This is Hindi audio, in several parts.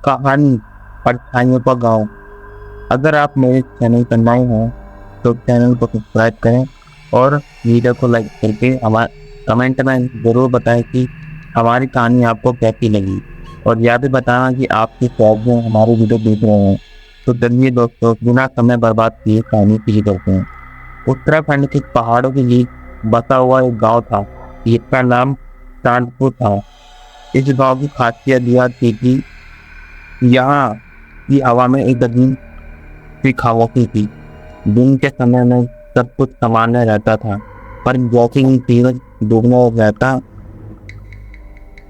कहानी परछाइयों का गांव। अगर आप मेरे चैनल पर नए हैं तो चैनल को सब्सक्राइब करें और वीडियो को लाइक करके हमारे कमेंट में ज़रूर बताएं कि हमारी कहानी आपको कैसी लगी, और यह भी बताना कि आप किस शौक में हमारी वीडियो देख रहे हैं। तो चलिए दोस्तों, बिना समय बर्बाद किए कहानी शुरू करते हैं। उत्तराखंड के पहाड़ों के बीच बसा हुआ एक गाँव था जिसका नाम चांदपुर था। इस गाँव की खासियत यह थी कि यहाँ की हवा में एक अजीब सी खामोशी थी। दिन के समय में सब कुछ सामान्य रहता था, पर जैसे ही सूरज डूबने रहता,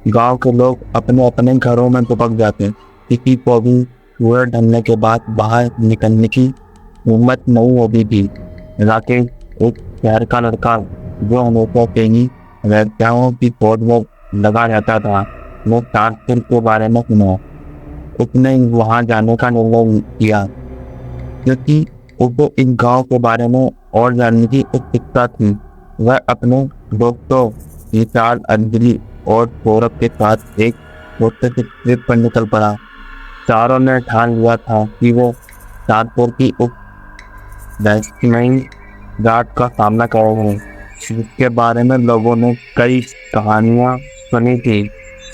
गांव के लोग अपने अपने घरों में दुबक जाते। किसी को भी सूरज ढलने के बाद बाहर निकलने की हिम्मत नहीं होती थी। राकेश एक शहर का लड़का जो हमेशा से ही व्याख्याओं की खोज में लगा रहता था, वो कानपुर के बारे में सुना। उसने वहां जाने का निर्णय किया क्योंकि उसको इन गांव के बारे में और जानने की उत्सुकता थी। वह अपने दोस्तों विशाल, अंजलि और सौरभ के साथ एक छोटे से ट्रिप पर निकल पड़ा। चारों ने ठान लिया था कि वो कानपुर की उस रहस्यमयी रात का सामना करेंगे जिसके बारे में लोगों ने कई कहानियां सुनी थी।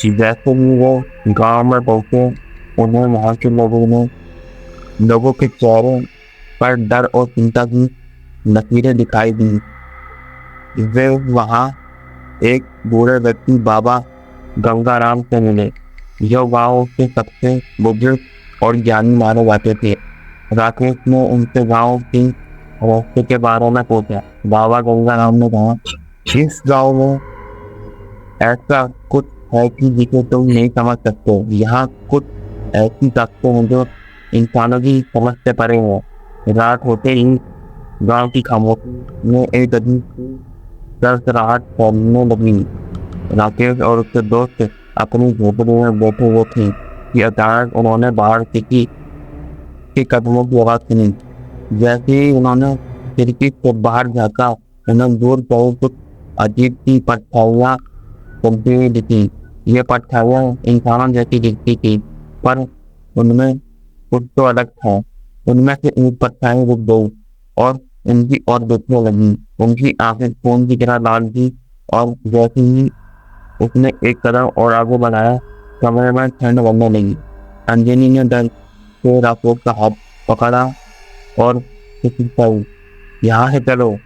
जैसे ही वो गांव में पहुंचे, उन्हें वहां के लोगों के चेहरों पर डर और चिंता की लकीरें दिखाई दी। वे वहां एक बूढ़े व्यक्ति बाबा गंगाराम से मिले, जो गांव के सबसे बुजुर्ग और ज्ञानी माने जाते थे। राकेश ने उनसे गांव की रहस्य के बारे में पूछा। बाबा गंगाराम ने कहा, इस गांव में ऐसा कुछ है कि जिसे तुम नहीं समझ सकते। यहाँ कुछ ऐसी ताकतें हैं जो इंसानों की समझ से परे हैं। रात होते ही गांव की खामोशी में एक अजीब सी सरसराहट फैलने लगी। राकेश और उसके दोस्त अपनी झोपड़ी में बैठे हुए थे कि अचानक उन्होंने बाहर खिड़की के कदमों की आवाज सुनी। जैसे ही उन्होंने खिड़की से बाहर झाँका, उन्हें दूर पर कुछ अजीब सी परछाइयां घूमती हुई दिखी। ये परछाइयां इंसानों जैसी दिखती थी, पर उनमें कुछ तो अलग था। उनमें से एक परछाई रुक गई और उनकी ओर देखने लगी। उनकी आंखें खून की तरह लाल थी, और जैसे ही उसने एक कदम और आगे बढ़ाया, कमरे में ठंड बढ़ने लगी। अंजलि ने डर से राकेश का हाथ पकड़ा और खिसकाई, यहाँ से चलो,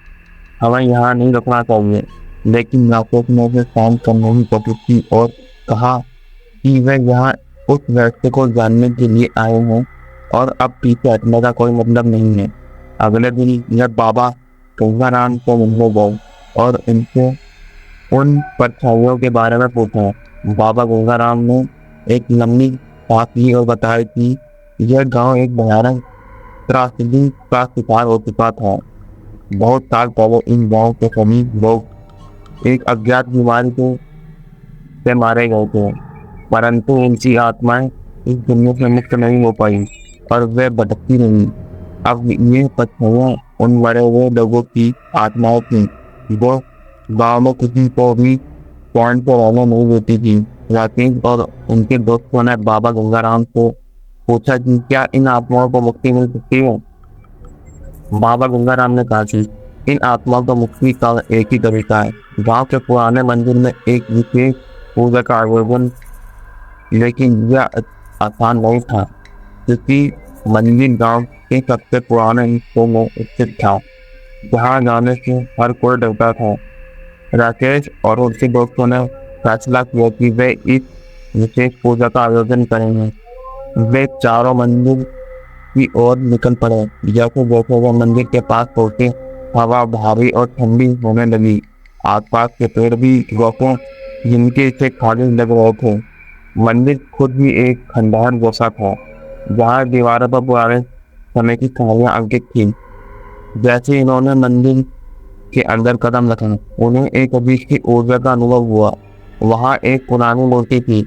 हमें यहाँ नहीं रुकना चाहिए। लेकिन राकेश ने उसे शांत करने की कोशिश की और कहा कि वे यहाँ उस रहस्य को जानने के लिए आए हैं और अब पीछे हटने का कोई मतलब नहीं है। अगले दिन जब बाबा गंगाराम को मिलने गए और इनसे उन परछाइयों के बारे में पूछा, बाबा गंगाराम ने एक लंबी सांस ली और बताया कि यह गांव एक भयानक त्रासदी का शिकार हो चुका था। बहुत साल पहले इन गांव के सभी लोग एक अज्ञात बीमारी से मारे गए थे, परंतु उनकी आत्माएं इस दुनिया से मुक्त नहीं हो पाई और वे भटकती रही। अब ये परछाइयां उन मरे हुए लोगों की आत्माएं थी जो गांव में किसी को भी पॉइंट पर रहने नहीं देती थी। राकेश और उनके दोस्तों ने बाबा गंगाराम को पूछा कि क्या इन आत्माओं को मुक्ति मिल सकती है। बाबा गंगाराम ने कहा कि इन आत्माओं को मुक्ति का एक ही तरीका है, गांव के पुराने मंदिर में एक विशेष पूजा का आयोजन। लेकिन यह आसान नहीं था क्योंकि मंदिर गांव के सबसे पुराने हिस्सों में स्थित था, जहां जाने से हर कोई डरता था। राकेश और उनके दोस्तों ने फैसला किया कि वे इस विशेष पूजा का आयोजन करेंगे। वे चारों मंदिर की ओर निकल पड़े। जैसे जैसे वे मंदिर के पास पहुंचे, हवा भारी और ठंडी होने लगी। आसपास के पेड़ भी रोके जिनके से खाली लग रहे थे। मंदिर खुद भी एक खंडहर जैसा था, जहाँ दीवारों पर पुराने समय की कहानियां अंकित थी। जैसे इन्होंने मंदिर के अंदर कदम रखा, उन्हें एक अजीब सी ऊर्जा का अनुभव हुआ। वहां एक पुरानी मूर्ति थी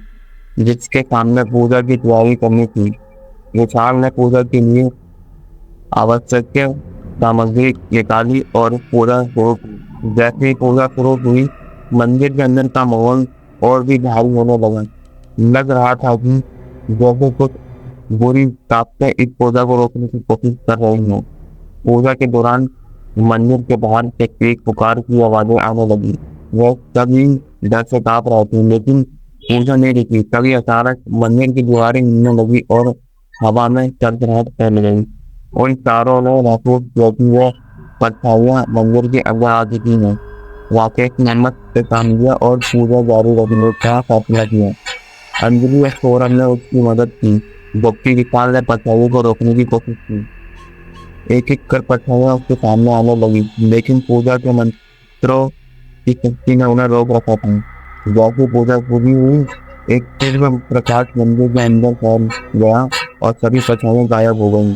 जिसके सामने पूजा की तैयारी करनी थी। विशाल ने पूजा के लिए आवश्यक सामग्री निकाली और पूजा शुरू की। जैसे ही पूजा शुरू हुई, मंदिर के अंदर का माहौल और भी भारी होने लगा। लग रहा था कि जैसे कुछ बुरी ताकतें इस पूजा को रोकने की कोशिश कर रही हूँ। पूजा के दौरान मंदिर के बाहर से चीख पुकार की आवाजें आने लगी। वह सभी डर से कांप रहे थे, लेकिन पूजा नहीं रुकी। तभी अचानक मंदिर की दीवारें हिलने लगी और हवा में चरचराहट फैल गई। उन चारों ने महसूस किया कि वो परछाइयां मंदिर के अंदर आ चुकी हैं। राकेश ने हिम्मत से काम लिया और पूजा जारी रखने का फैसला किया। अंजलि और सौरभ ने उसकी मदद की, जबकि विशाल ने परछाइयों को रोकने की कोशिश की। एक एक कर परछाइयां उसके सामने आने लगी, लेकिन पूजा के मंत्रों की शक्ति ने उन्हें रोक रखा था। जैसे पूजा पूरी हुई, एक तीव्र प्रकाश मंदिर के अंदर फैल गया और सभी परछाइयां गायब हो गईं।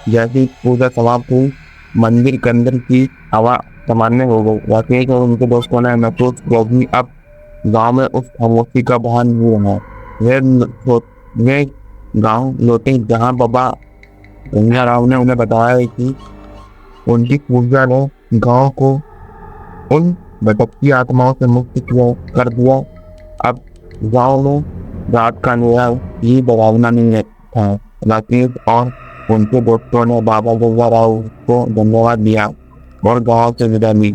जैसे ही पूजा समाप्त हुई, मंदिर के अंदर की हवा सामान्य हो गई। राकेश और उनके दोस्तों ने महसूस किया कि अब गांव में उस खामोशी का भान नहीं रहा। वे गांव लौटे, जहां बाबा गंगा राव ने उन्हें बताया कि उनकी पूजा ने गांव को उन भटकती आत्माओं से मुक्त कर दिया। अब गांव में रात का अंधेरा ही डरावना नहीं था। राकेश और उनके दोस्तों ने बाबा गंगा राव को धन्यवाद दिया और गांव से विदा ली।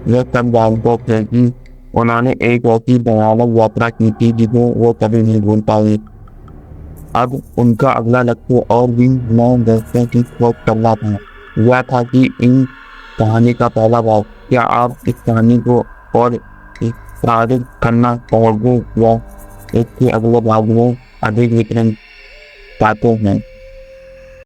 वे सब जानते थे कि उन्होंने एक ऐसी भयानक यात्रा की थी जिसे वो कभी नहीं भूल पाए। अब उनका अगला लक्ष्य और भी नए दृश्यों की खोज करना था। यह था कि इन कहानी का पहला भाग। क्या आप इस कहानी को और प्रसारित करना चाहोगे या इसके अगले भाग में अधिक वितरण पाते हैं?